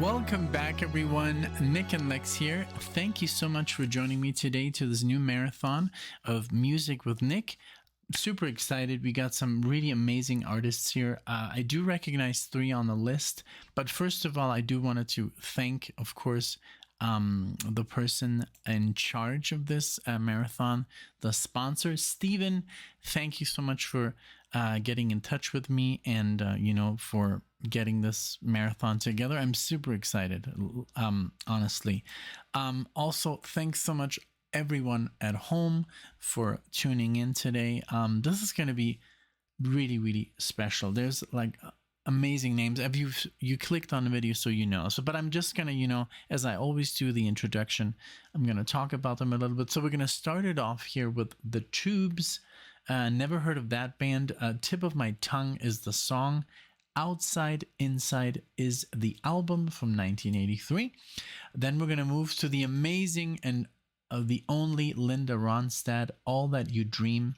Welcome back, everyone. NicknLex here. Thank you so much for joining me today to this new marathon of Music with Nick. Super excited. We got some really amazing artists here. I do recognize 3 on the list, but first of all, I do wanted to thank, of course, the person in charge of this marathon, the sponsor, Steven. Thank you so much for getting in touch with me and, for getting this marathon together. I'm super excited, honestly. Also, thanks so much, everyone at home, for tuning in today. This is going to be really, really special. There's like amazing names. If you clicked on the video, so you know. But I'm just gonna, as I always do, the introduction, I'm gonna talk about them a little bit. So we're gonna start it off here with the Tubes. Never heard of that band. Tip of My Tongue is the song. Outside Inside is the album from 1983. Then we're gonna move to the amazing and the only Linda Ronstadt. All That You Dream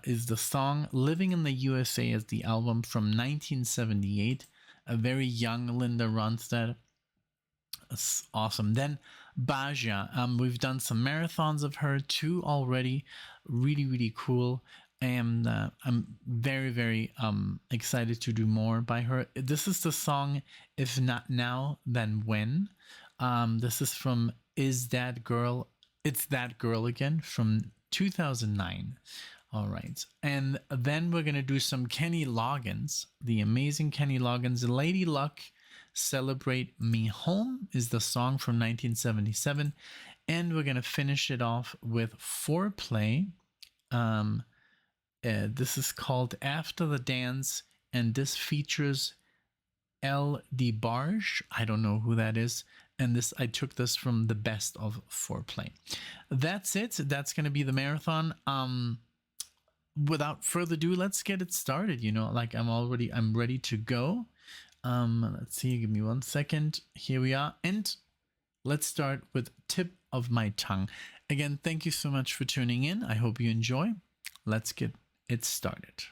is the song. Living in the USA is the album from 1978. A very young Linda Ronstadt. It's awesome. Then Basia. We've done some marathons of her, 2 already. Really, really cool. And I'm very, very excited to do more by her. This is the song If Not Now, Then When. This is from Is That Girl? It's That Girl Again from 2009. All right. And then we're going to do some Kenny Loggins, the amazing Kenny Loggins. Lady Luck, Celebrate Me Home is the song from 1977. And we're going to finish it off with Fourplay. This is called After the Dance, and this features Debarge. I don't know who that is. And I took this from the best of Fourplay. That's it. That's going to be the marathon. Without further ado, let's get it started. I'm ready to go. Let's see, give me 1 second. Here we are. And let's start with Tip of My Tongue. Again, thank you so much for tuning in. I hope you enjoy. Let's get it started.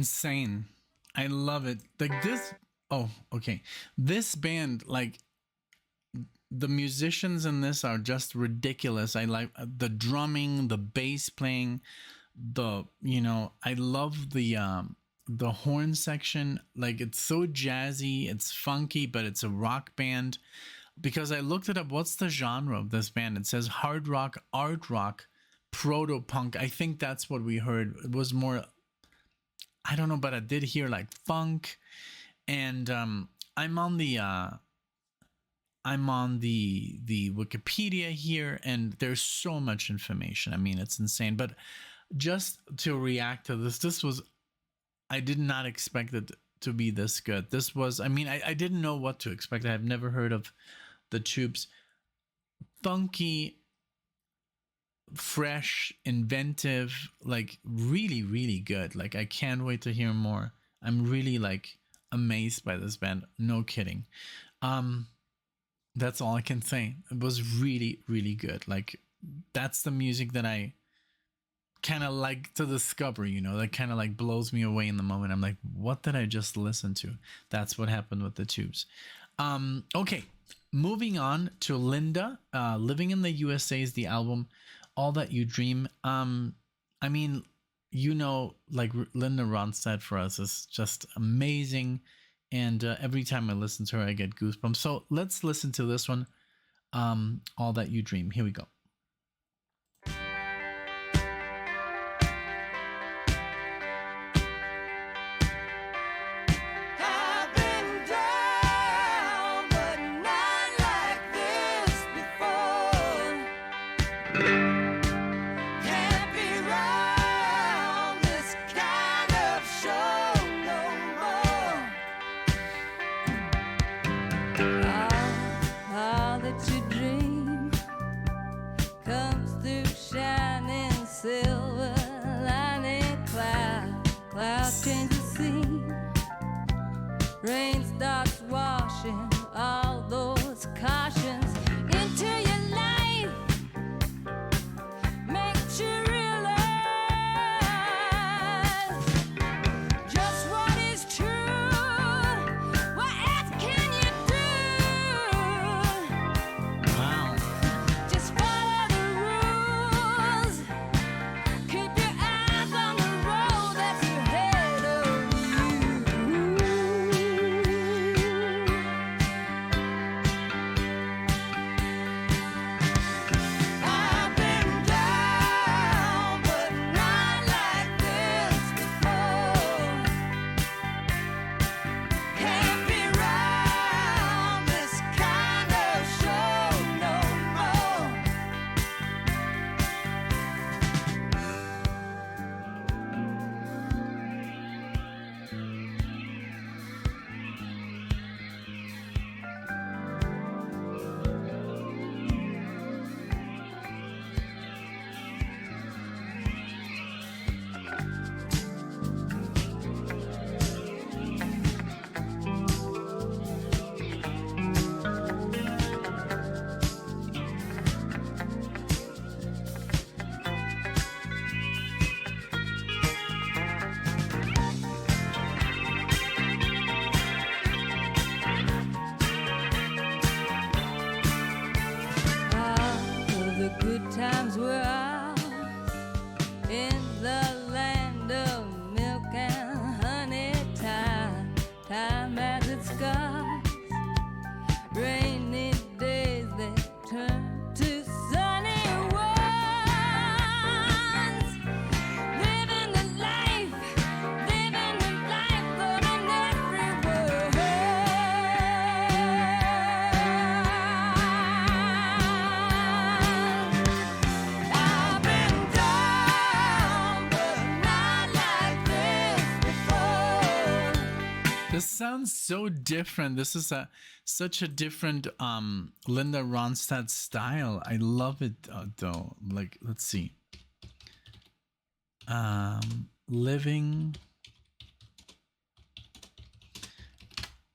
insane. I love it. Like this. Oh, okay. This band, like the musicians in this are just ridiculous. I like the drumming, the bass playing, I love the horn section. Like it's so jazzy, it's funky, but it's a rock band. Because I looked it up, what's the genre of this band? It says hard rock, art rock, proto punk. I think that's what we heard. It was more, I don't know, but I did hear like funk. And I'm on the Wikipedia here, and there's so much information. I mean, it's insane. But just to react to this was, I did not expect it to be this good. This was, I mean, I didn't know what to expect. I've never heard of the Tubes. Funky, fresh, inventive, like really, really good. Like I can't wait to hear more. I'm really like amazed by this band. No kidding. That's all I can say. It was really, really good. Like that's the music that I kind of like to discover, that kind of like blows me away in the moment. I'm like, what did I just listen to? That's what happened with the Tubes. Okay, moving on to Linda. Living in the USA is the album. All That You Dream. I mean, like Linda Ronstadt for us is just amazing. And every time I listen to her, I get goosebumps. So let's listen to this one, All That You Dream. Here we go. Rain starts washing all those cautions into your life. Makes you realize just what is true. What else can you do? Wow. Just follow the rules. Keep your eyes on the road that's ahead of you. I've been down, but not like this before. Can't be round this kind of show no more. All the good times were ours in the land of milk and honey. Time as it scars. Rainy days that turn to sunny ones. Living the life, loving every word. I've been down, but not like this before. This sounds so different. This is such a different Linda Ronstadt style. I love it though. Like, let's see. Living,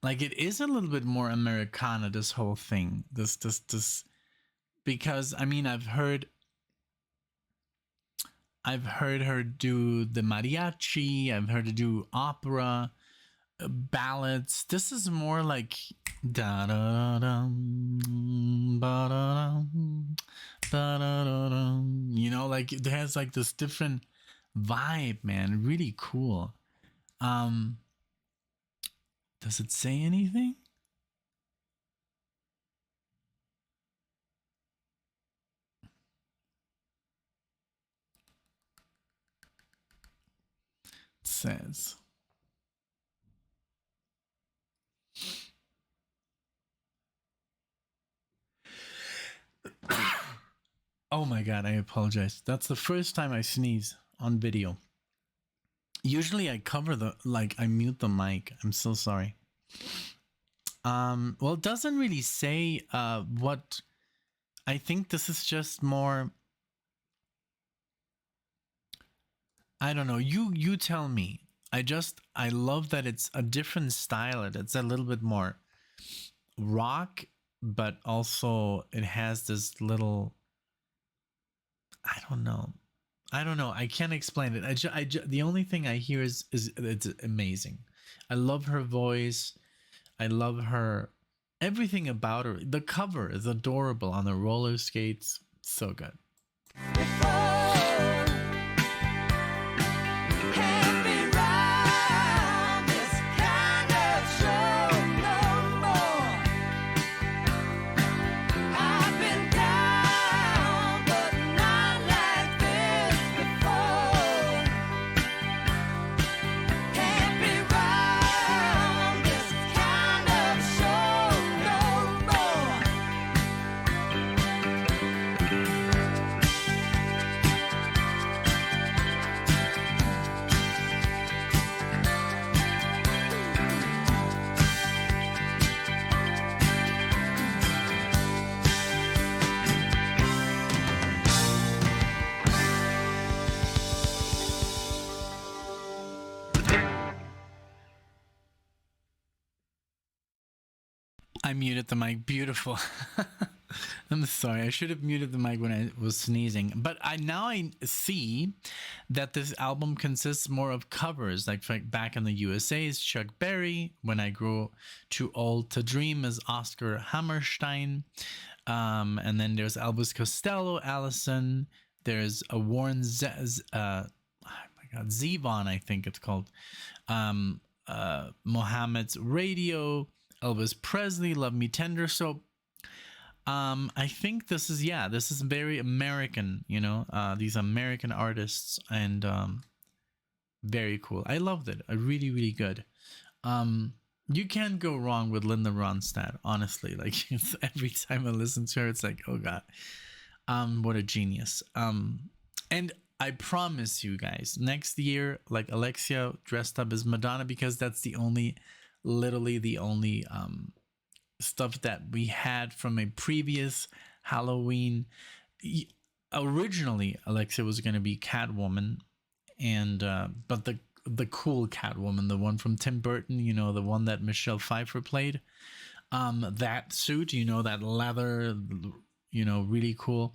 like it is a little bit more Americana, this whole thing. This because I mean I've heard I've heard her do the mariachi. I've heard her do opera, ballads. This is more like da da dum ba da dum ba da dum. You know, like it has like this different vibe, man. Really cool. Um, does it say anything? It says. Oh my god, I apologize. That's the first time I sneeze on video. Usually I cover I mute the mic. I'm so sorry. Well, it doesn't really say what. I think this is just more. I don't know. You tell me. I love that it's a different style. It's a little bit more rock, but also it has this little. I don't know. I can't explain it. The only thing I hear is it's amazing. I love her voice. I love her. Everything about her. The cover is adorable on the roller skates. So good. I muted the mic. Beautiful. I'm sorry. I should have muted the mic when I was sneezing. But I see that this album consists more of covers. Like back in the USA is Chuck Berry. When I Grow Too Old to Dream is Oscar Hammerstein. And then there's Elvis Costello, Allison. There's a Warren Zevon, I think it's called. Mohammed's Radio. Elvis Presley, Love Me Tender. So I think this is very American, these American artists, and very cool. I loved it. Really, really good. You can't go wrong with Linda Ronstadt, honestly. Like every time I listen to her, it's like, oh god, what a genius. And I promise you guys, next year, like Alexia dressed up as Madonna, because that's literally the only stuff that we had from a previous Halloween. Originally, Alexia was going to be Catwoman, and but the cool Catwoman, the one from Tim Burton, the one that Michelle Pfeiffer played, that suit, that leather, really cool.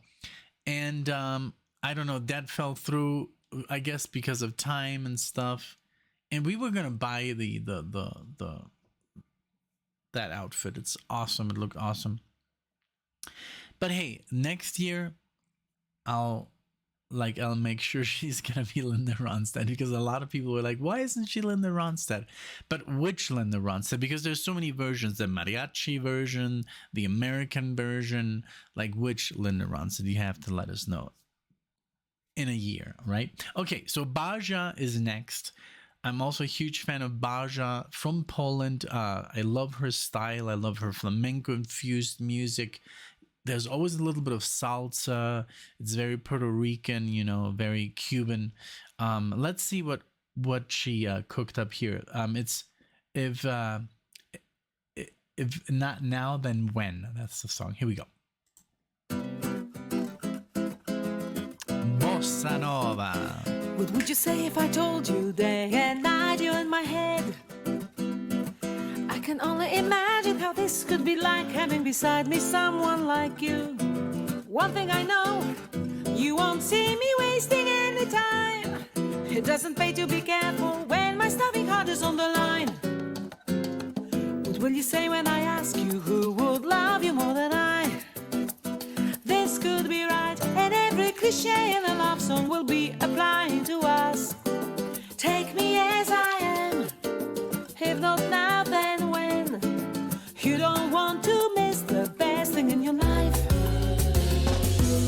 And I don't know, that fell through, I guess, because of time and stuff. And we were gonna buy that outfit. It's awesome. It looked awesome. But hey, next year I'll make sure she's gonna be Linda Ronstadt, because a lot of people were like, why isn't she Linda Ronstadt? But which Linda Ronstadt? Because there's so many versions, the mariachi version, the American version. Like, which Linda Ronstadt? You have to let us know in a year, right? Okay, so Baja is next. I'm also a huge fan of Baja from Poland. I love her style. I love her flamenco-infused music. There's always a little bit of salsa. It's very Puerto Rican, very Cuban. Let's see what she cooked up here. It's if not now, then when. That's the song. Here we go. Bossa Nova. What would you say if I told you day and night you're in my head? I can only imagine how this could be like, having beside me someone like you. One thing I know, You won't see me wasting any time. It doesn't pay to be careful when my starving heart is on the line. What will you say when I ask you who would love you more than I? This could be right, and every cliche in a love song will be applying to us. Take me as I am, if not now, then when? You don't want to miss the best thing in your life.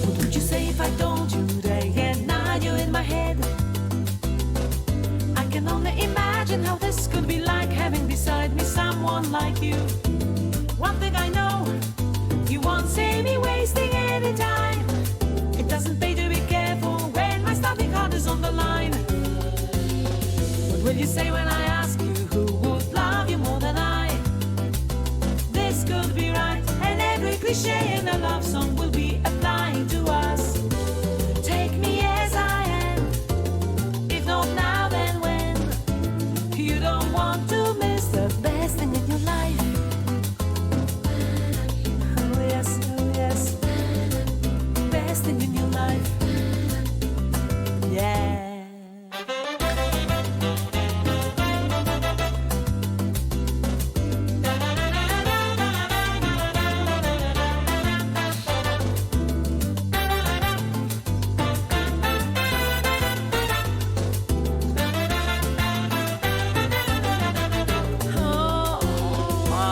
What would you say if I told you day and night you're in my head? I can only imagine how this could be like, having beside me someone like you. One thing I know, you won't see me wasting any time. It doesn't pay to be careful when my starving heart is on the line. What will you say when I ask you who would love you more than I? This could be right, and every cliche in a love song will be applying to us. Take me as I am, if not now, then when? You don't want to miss the best thing in your life. Oh yes, best thing in your life. Yeah.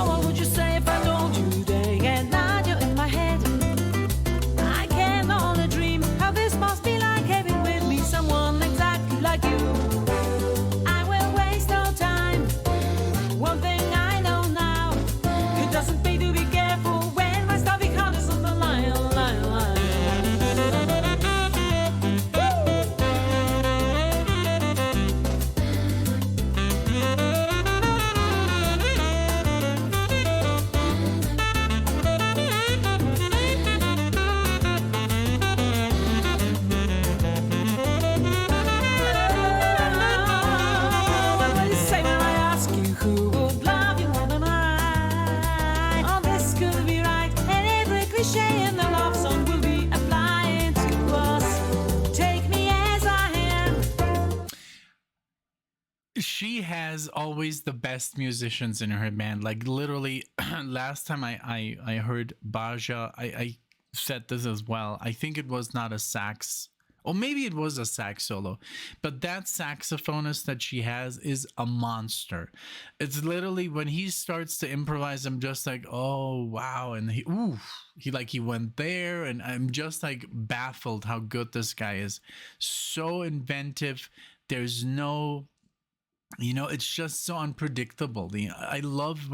What would you say if I told you day and night you're in my head? I can only dream how this must be like, having with me someone exactly like you. I will waste no time. One thing I know now, it doesn't pay to be careful when my starving heart is on the line, line, line. What will you say when I ask you who would love you more than I? Oh, this could be right, and every cliche in the love song will be applying to us. Take me as I am. She has always the best musicians in her band. Like literally, last time I heard Baja, I said this as well. I think it was not a sax, or maybe it was a sax solo, but that saxophonist that she has is a monster. It's literally when he starts to improvise, I'm just like, oh wow, and he went there, and I'm just like baffled how good this guy is. So inventive. There's no, it's just so unpredictable. I love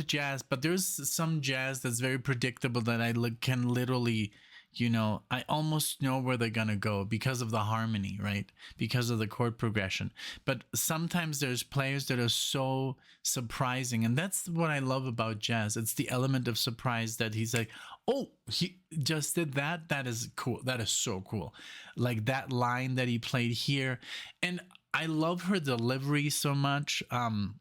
jazz, but there's some jazz that's very predictable that can literally, I almost know where they're gonna go because of the harmony, right? Because of the chord progression. But sometimes there's players that are so surprising, and that's what I love about jazz. It's the element of surprise that he's like, oh, he just did that. That is cool. That is so cool. Like that line that he played here, and I love her delivery so much. And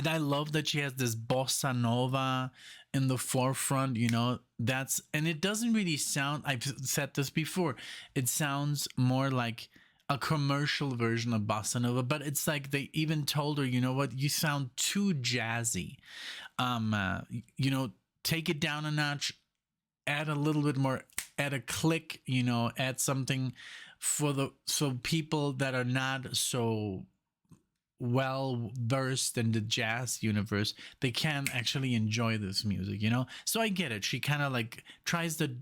I love that she has this bossa nova in the forefront, and it doesn't really sound, I've said this before, it sounds more like a commercial version of bossa nova, but it's like they even told her, you know what, you sound too jazzy. Take it down a notch, add a little bit more, add a click, add something so people that are not so well versed in the jazz universe, they can actually enjoy this music, so I get it. She kind of like tries to,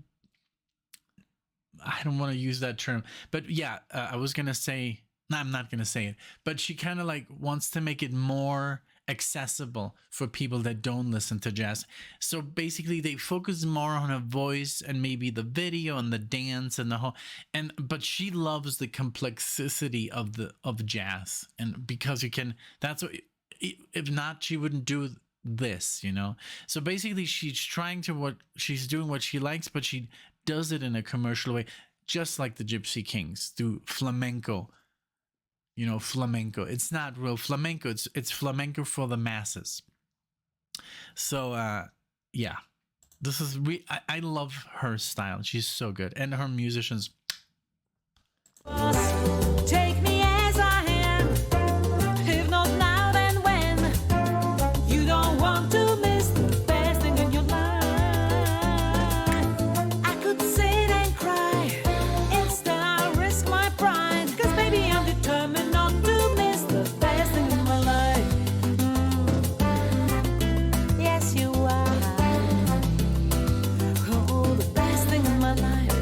I don't want to use that term, but yeah, I was gonna say, no, I'm not gonna say it, but she kind of like wants to make it more accessible for people that don't listen to jazz. So basically they focus more on her voice and maybe the video and the dance and the whole, but she loves the complexity of jazz, and because that's what, if not, she wouldn't do this, so basically she's doing what she likes, but she does it in a commercial way, just like the Gypsy Kings do flamenco. Flamenco. It's not real flamenco. It's flamenco for the masses. So, yeah. This is I love her style. She's so good, and her musicians. Take me as I am. If not now, then when? You don't want to miss the best thing in your life. I could sit and cry. Instead, I'll risk my pride. 'Cause baby, I'm determined not to miss the best thing in my life. Yes, you are. Oh, the best thing in my life.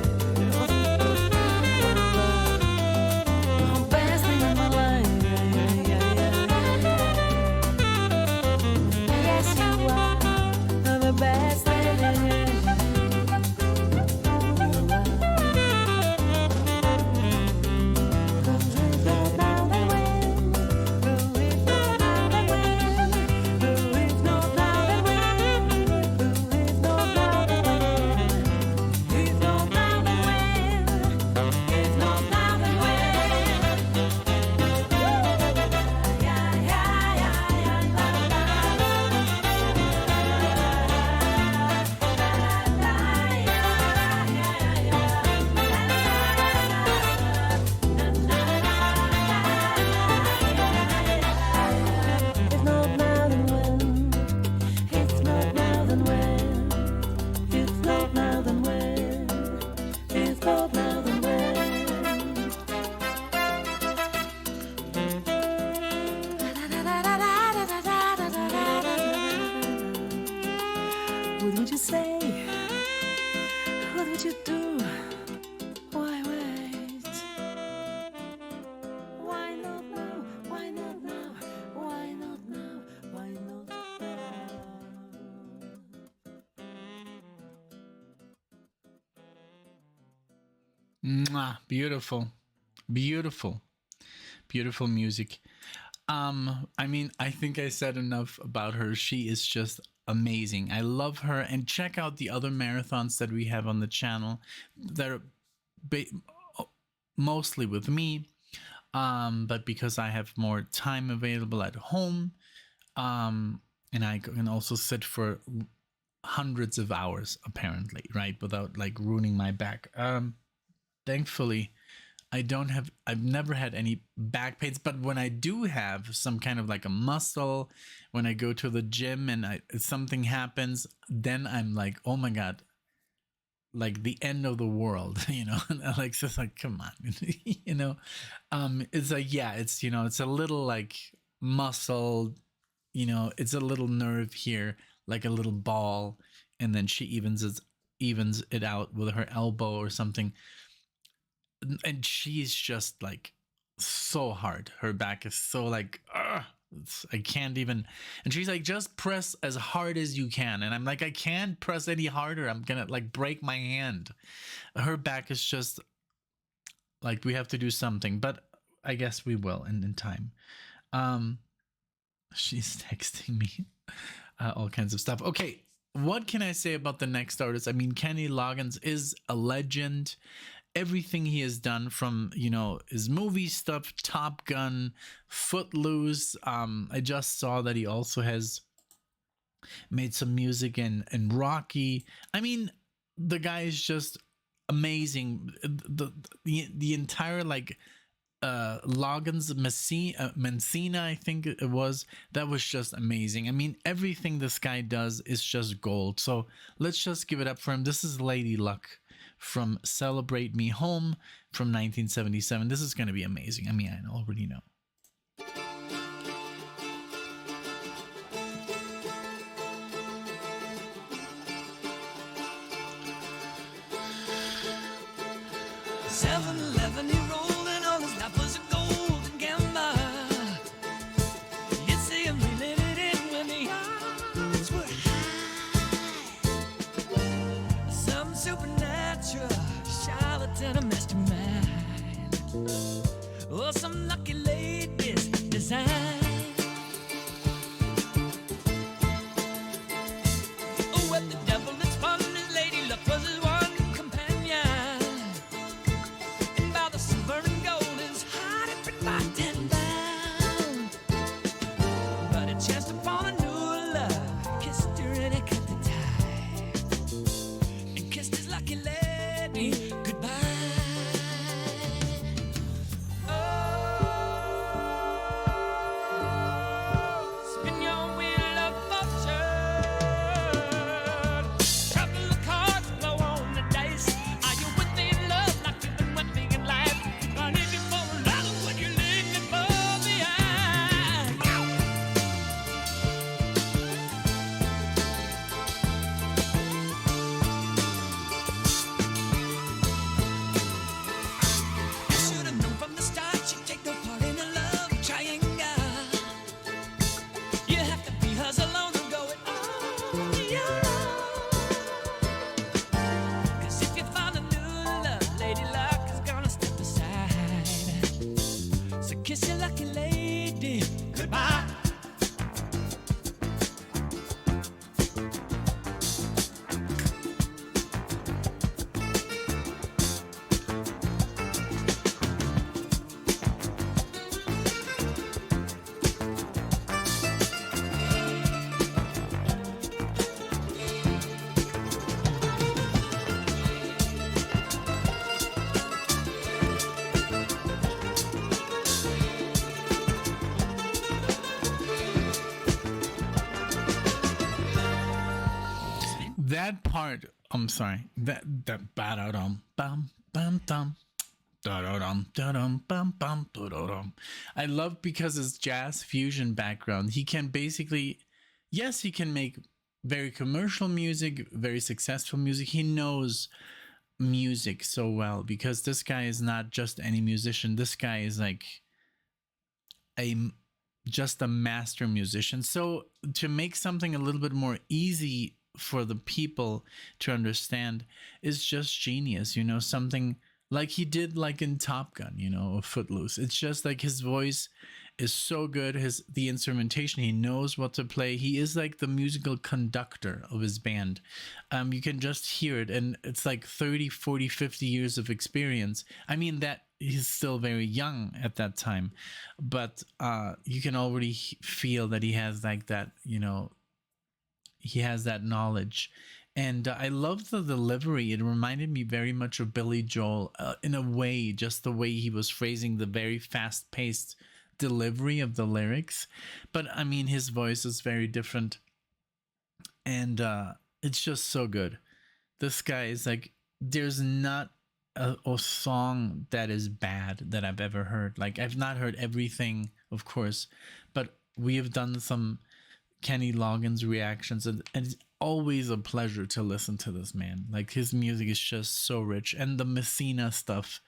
Mwah, beautiful, beautiful, beautiful music. I mean, I think I said enough about her. She is just amazing. I love her. And check out the other marathons that we have on the channel. They're mostly with me, but because I have more time available at home, and I can also sit for hundreds of hours apparently, right, without like ruining my back. Thankfully, I've never had any back pains, but when I do have some kind of like a muscle, when I go to the gym and something happens, then I'm like, oh my God, like the end of the world, you know. And Alexa's like, come on, you know. It's like, yeah, it's, you know, it's a little like muscle, you know, it's a little nerve here, like a little ball, and then she evens it out with her elbow or something. And she's just like so hard. Her back is so like, I can't even. And she's like, just press as hard as you can. And I'm like, I can't press any harder. I'm gonna like break my hand. Her back is just like, we have to do something, but I guess we will in time. She's texting me all kinds of stuff. Okay, what can I say about the next artist? I mean, Kenny Loggins is a legend. Everything he has done, from, you know, his movie stuff, Top Gun, Footloose. I just saw that he also has made some music in Rocky. I mean, the guy is just amazing. The entire like Loggins Messina, I think it was, that was just amazing. I mean, everything this guy does is just gold. So let's just give it up for him. This is Lady Luck from Celebrate Me Home from 1977. This is going to be amazing. I mean, I already know. Some lucky lady's design. Oh, what the devil is fun, his Lady Luck was his one companion. And by the that part, I'm sorry, that ba-da-dum, bum, bum, dum. Da-da-dum, da-dum, bum, bum, da-da-dum. I love because his jazz fusion background. He can basically, yes, he can make very commercial music, very successful music. He knows music so well because this guy is not just any musician. This guy is like a just a master musician. So to make something a little bit more easy for the people to understand is just genius. You know, something like he did like in Top Gun, you know, or Footloose. It's just like his voice is so good. The instrumentation, he knows what to play. He is like the musical conductor of his band. You can just hear it, and it's like 30, 40, 50 years of experience. I mean, that he's still very young at that time, but you can already feel that he has like that, you know, he has that knowledge. And I love the delivery. It reminded me very much of Billy Joel in a way, just the way he was phrasing the very fast paced delivery of the lyrics. But I mean, his voice is very different. And it's just so good. This guy is like, there's not a song that is bad that I've ever heard. Like, I've not heard everything, of course, but we have done some Kenny Loggins reactions, and it's always a pleasure to listen to this man. Like, his music is just so rich. And the Messina stuff,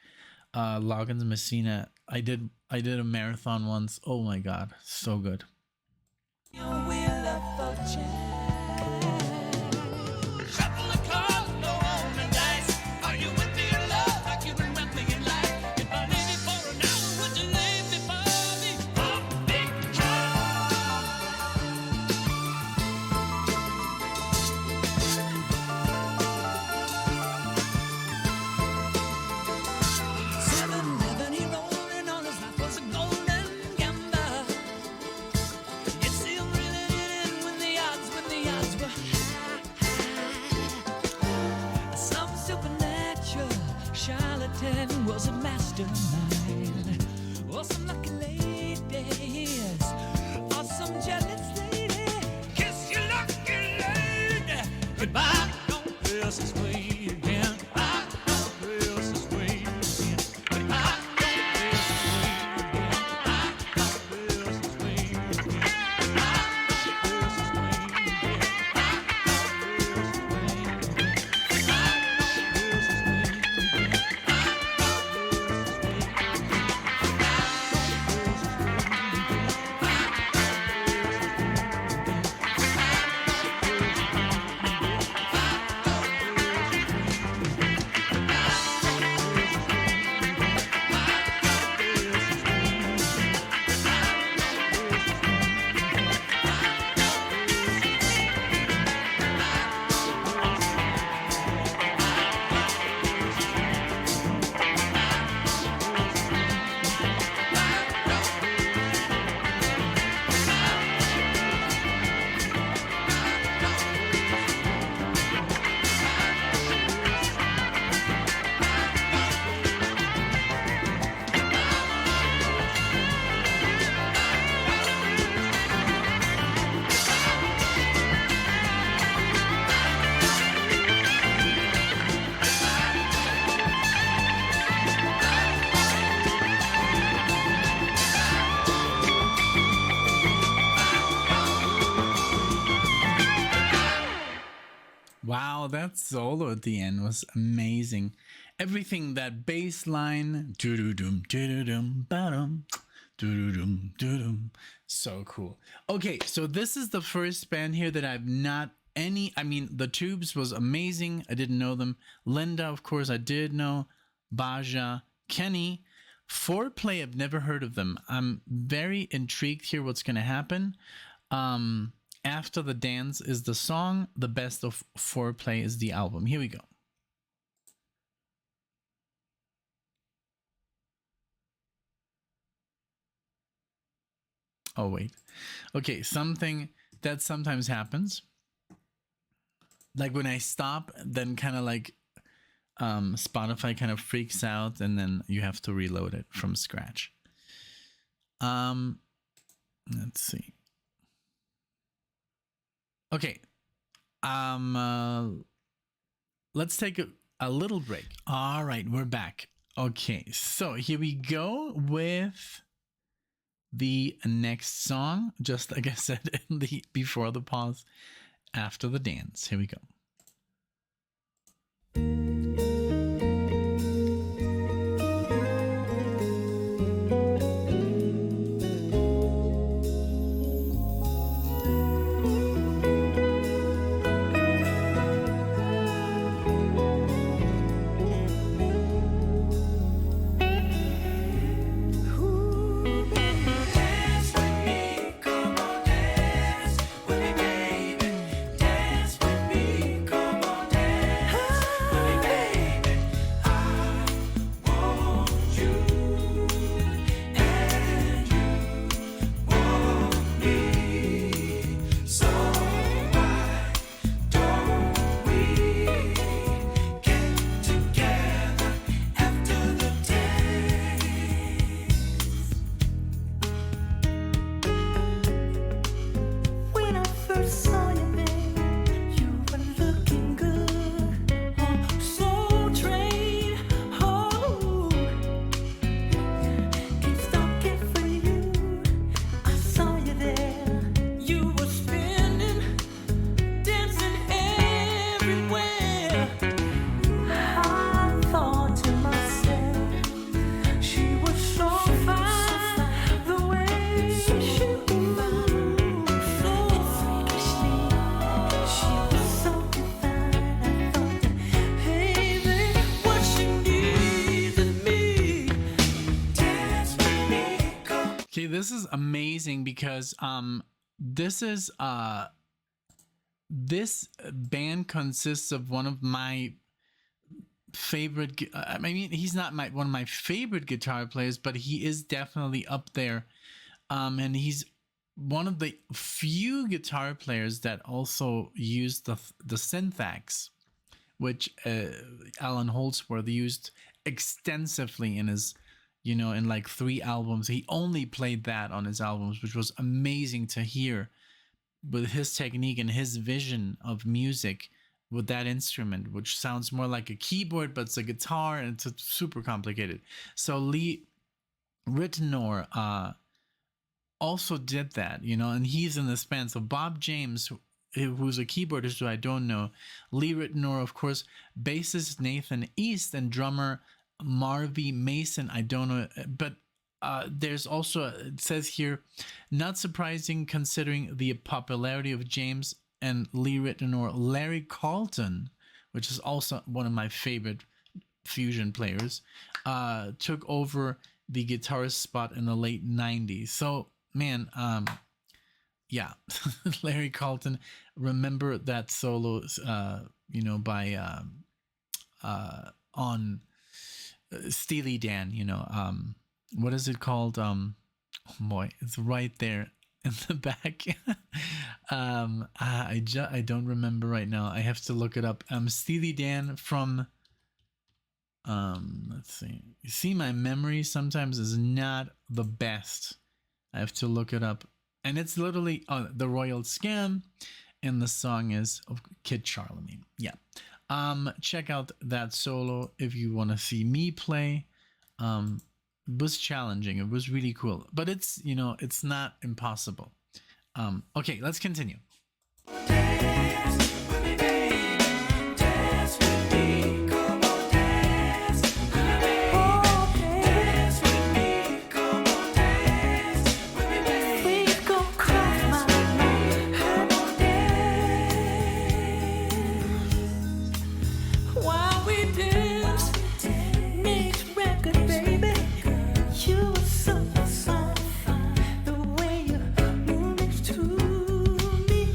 Loggins Messina, I did a marathon once. Oh my god, so good. Was a mastermind, or some lucky ladies, or some jealous lady. Kiss your lucky lady goodbye. Don't press this way again. I don't press this way again. I don't press this way again. I don't press this way again. I don't press this way again. Wow, that solo at the end was amazing. Everything, that bass line, doo-doo-dum, doo-doo-dum, ba-dum, doo-doo-dum, doo-dum. So cool. Okay, so this is the first band here that I've not I mean, the Tubes was amazing. I didn't know them. Linda, of course, I did know. Baja, Kenny. Foreplay, I've never heard of them. I'm very intrigued here what's going to happen. After the Dance is the song. The Best of Foreplay is the album. Here we go. Oh, wait. Okay, something that sometimes happens. Like when I stop, then kind of like Spotify kind of freaks out, and then you have to reload it from scratch. Let's see. Okay, Let's take a little break. All right, we're back. Okay, so here we go with the next song. Just like I said in the before the pause, after the dance. Here we go. This is amazing because this band consists of one of my favorite, I mean, he's not one of my favorite guitar players, but he is definitely up there, and he's one of the few guitar players that also used the syntax, which Alan Holdsworth used extensively in his, in like 3 albums. He only played that on his albums, which was amazing to hear with his technique and his vision of music with that instrument, which sounds more like a keyboard, but it's a guitar and it's super complicated. So Ritenour also did that, and he's in this band. So Bob James, who's a keyboardist who I don't know, Lee Ritenour, of course, bassist Nathan East, and drummer Marvy Mason, I don't know, but there's also, it says here, not surprising considering the popularity of James and Lee Ritenour, Larry Carlton, which is also one of my favorite fusion players, took over the guitarist spot in the late 90s. So, man, yeah, Larry Carlton, remember that solo, by on Steely Dan, what is it called? Oh boy, it's right there in the back. I don't remember right now. I have to look it up. Steely Dan from, let's see. You see, my memory sometimes is not the best. I have to look it up. And it's literally The Royal Scam, and the song is of Kid Charlemagne. Yeah. Check out that solo if you want to see me play. It was challenging. It was really cool, but it's, it's not impossible. Okay, let's continue. So fine, the way you move next to me.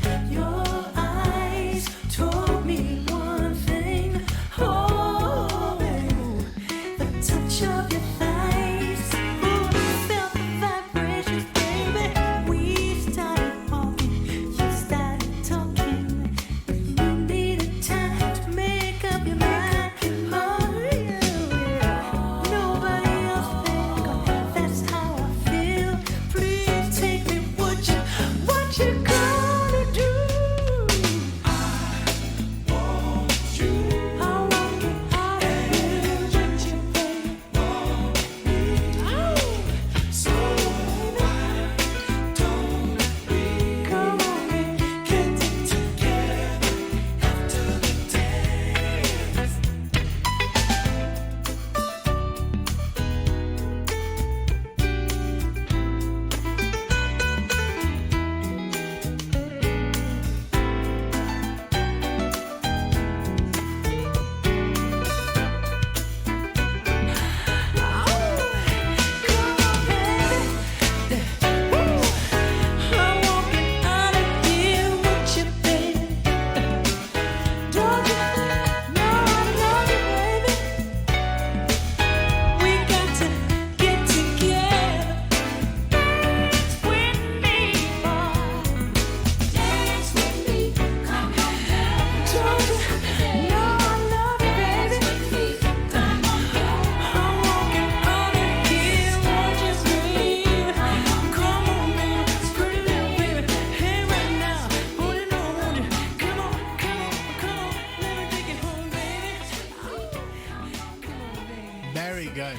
good.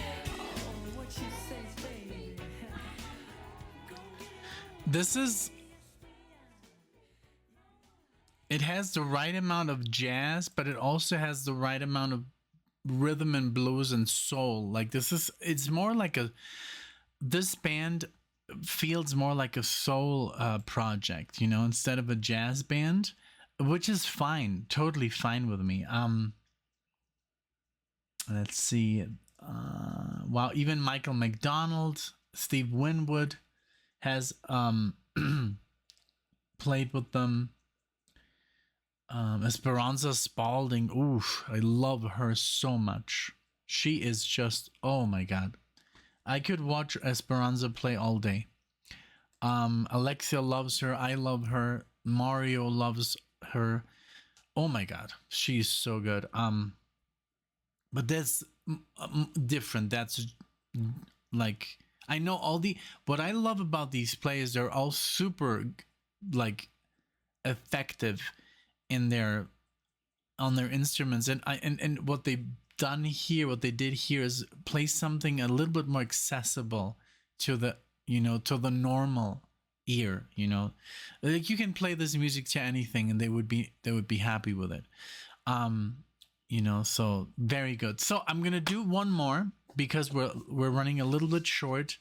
What you say, baby? This is. It has the right amount of jazz, but it also has the right amount of rhythm and blues and soul. Like it's more like this band feels more like a soul project, you know, instead of a jazz band, which is fine, totally fine with me. Let's see. Wow, even Michael McDonald, Steve Winwood has played with them. Esperanza Spalding, oof, I love her so much. She is just, oh my god. I could watch Esperanza play all day. Alexia loves her. I love her. Mario loves her. Oh my god, she's so good. But that's different. That's like, I know what I love about these players, they're all super like effective in on their instruments, and what they've done here, what they did here is play something a little bit more accessible to the, you know, to the normal ear, you know, like you can play this music to anything and they would be happy with it. You know, so very good. So I'm gonna do one more because we're running a little bit short,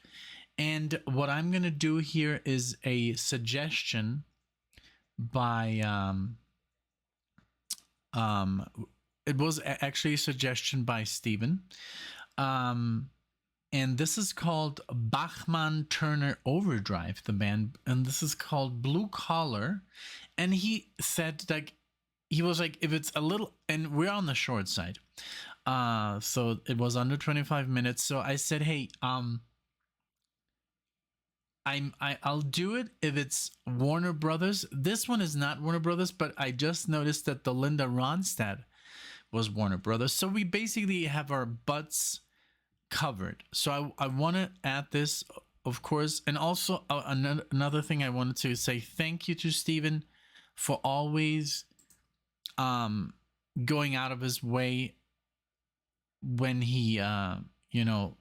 and what I'm gonna do here is a suggestion by it was actually a suggestion by Steven. And this is called Bachman-Turner Overdrive, the band, and this is called Blue Collar. And he said, like, he was like, if it's a little, and we're on the short side, so it was under 25 minutes. So I said, hey, I'll do it if it's Warner Brothers. This one is not Warner Brothers, but I just noticed that the Linda Ronstadt was Warner Brothers. So we basically have our butts covered. So I want to add this, of course. And also another thing I wanted to say, thank you to Steven for always going out of his way when he, you know,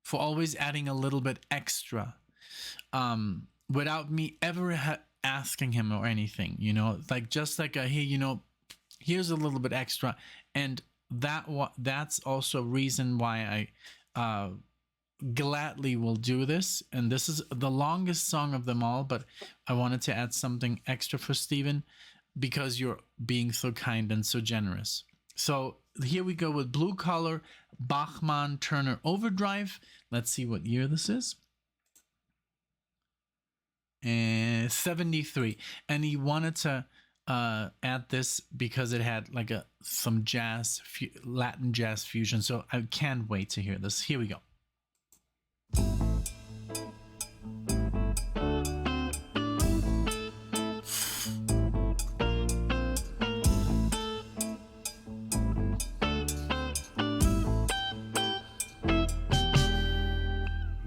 for always adding a little bit extra without me ever asking him or anything, you know, like just like hey, you know, here's a little bit extra. And that's also a reason why I gladly will do this. And this is the longest song of them all, but I wanted to add something extra for Steven because you're being so kind and so generous. So here we go with Blue Collar, Bachman-Turner Overdrive. Let's see what year this is. 73. And he wanted to add this because it had like some jazz, Latin jazz fusion. So I can't wait to hear this. Here we go.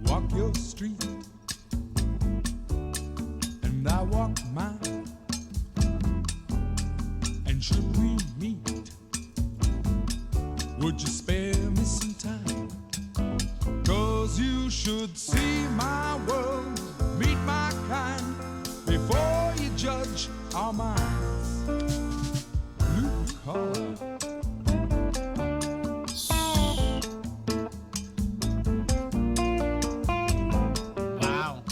Walk your street and I walk mine, and should we meet, would you spare me some time? 'Cause you should see my world, meet my kind, before you judge our minds. Blue collar. Wow.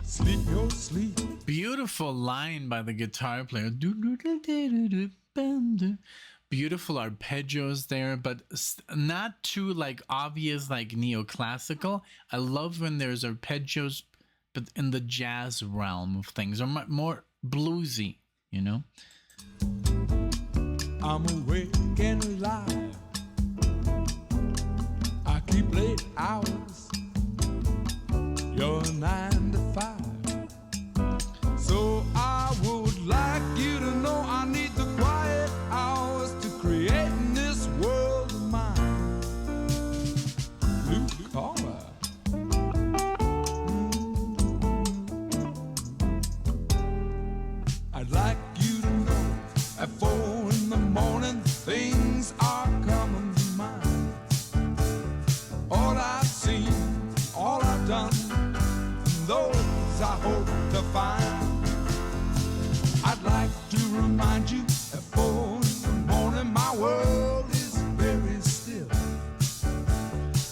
Sleep your sleep. Beautiful line by the guitar player. Beautiful arpeggios there, but not too like obvious like neoclassical. I love when there's arpeggios, but in the jazz realm of things, or more bluesy, you know. I'm awake and alive. I keep late hours. You're 9 to 5. So I would like you to know I need the quiet hours to create in this world of mine. Blue collar. I'd like you to know at 4 those I hope to find. I'd like to remind you at 4 in the morning my world is very still.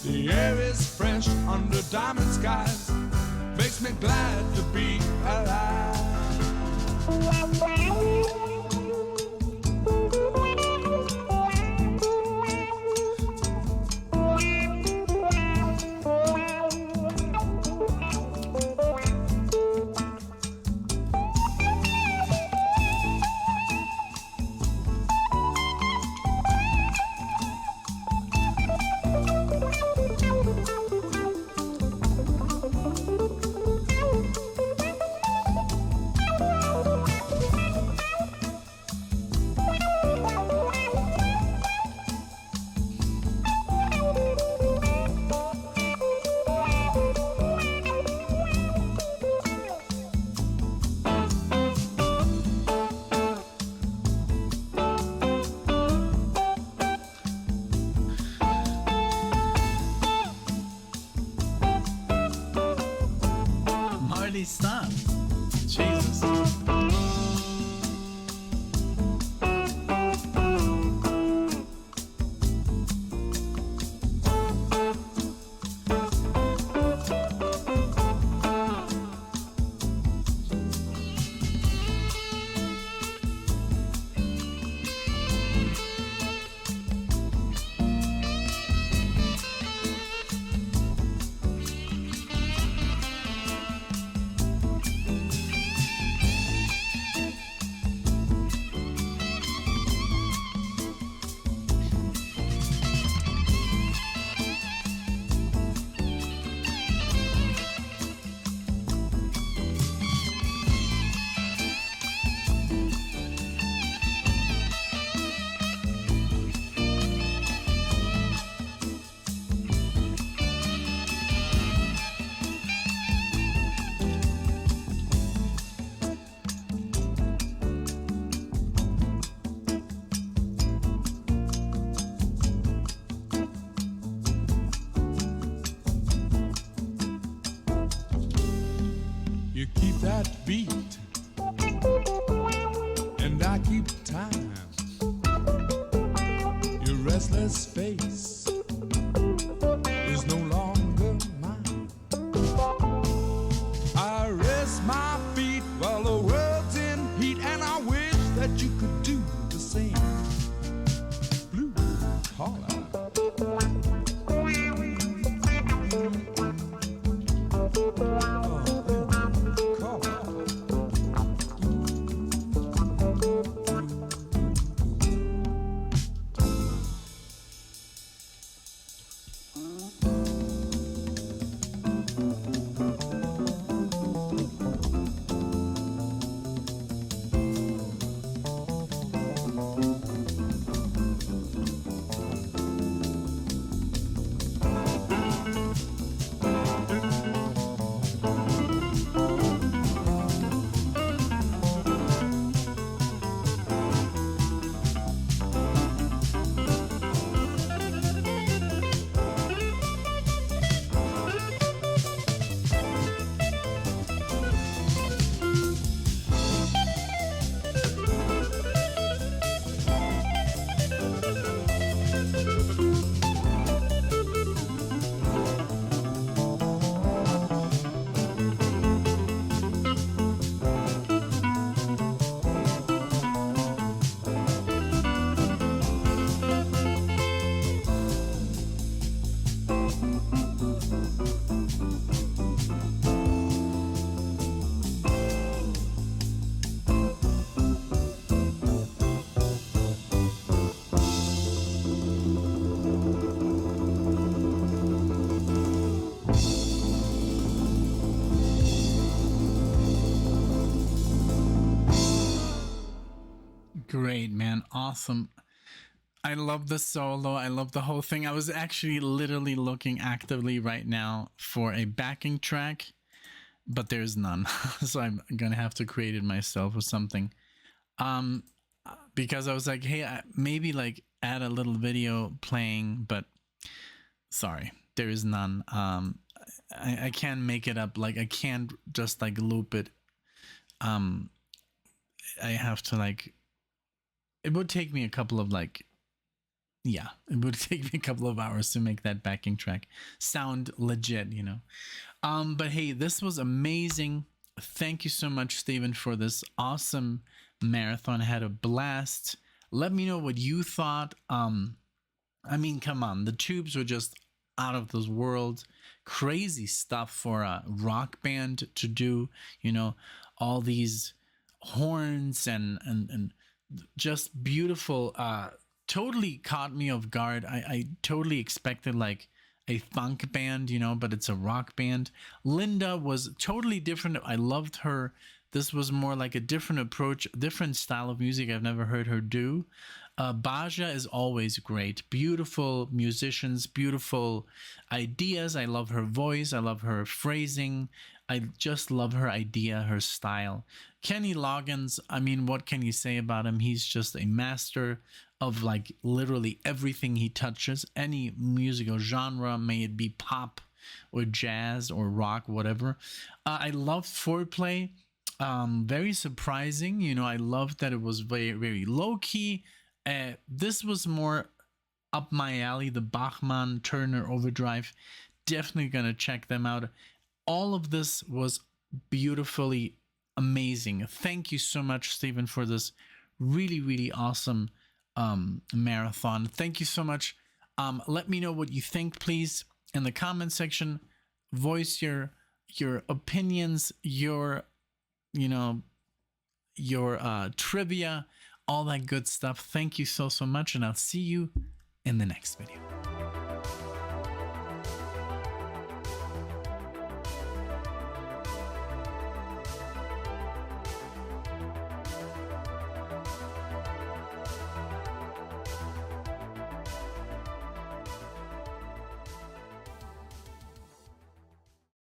The air is fresh under diamond skies, makes me glad to be alive. Stop. Jesus. You keep that beat, and I keep time. Your restless face is no longer mine. I rest my feet while the world's in heat, and I wish that you could do the same. Blue collar. Great, man. Awesome. I love the solo. I love the whole thing. I was actually literally looking actively right now for a backing track, but there's none. So I'm going to have to create it myself or something. Because I was like, hey, maybe like add a little video playing, but sorry, there is none. I can't make it up. Like I can't just like loop it. I have to like. It would take me a couple of like. Yeah, it would take me a couple of hours to make that backing track sound legit, you know. But hey, this was amazing. Thank you so much, Steven, for this awesome marathon. I had a blast. Let me know what you thought. I mean, come on, the tubes were just out of this world. Crazy stuff for a rock band to do, you know, all these horns and just beautiful. Totally caught me off guard. I totally expected like a funk band, you know, but it's a rock band. Linda was totally different. I loved her. This was more like a different approach, different style of music I've never heard her do. Baja is always great. Beautiful musicians, beautiful ideas. I love her voice. I love her phrasing. I just love her idea, her style. Kenny Loggins, I mean, what can you say about him? He's just a master of like literally everything he touches. Any musical genre, may it be pop or jazz or rock, whatever. I loved Foreplay. Very surprising. You know, I loved that it was very, very low key. This was more up my alley, the Bachman-Turner Overdrive. Definitely gonna check them out. All of this was beautifully amazing. Thank you so much, Stephen, for this really, really awesome marathon. Thank you so much. Let me know what you think, please, in the comment section. Voice your opinions, your trivia, all that good stuff. Thank you so much, and I'll see you in the next video.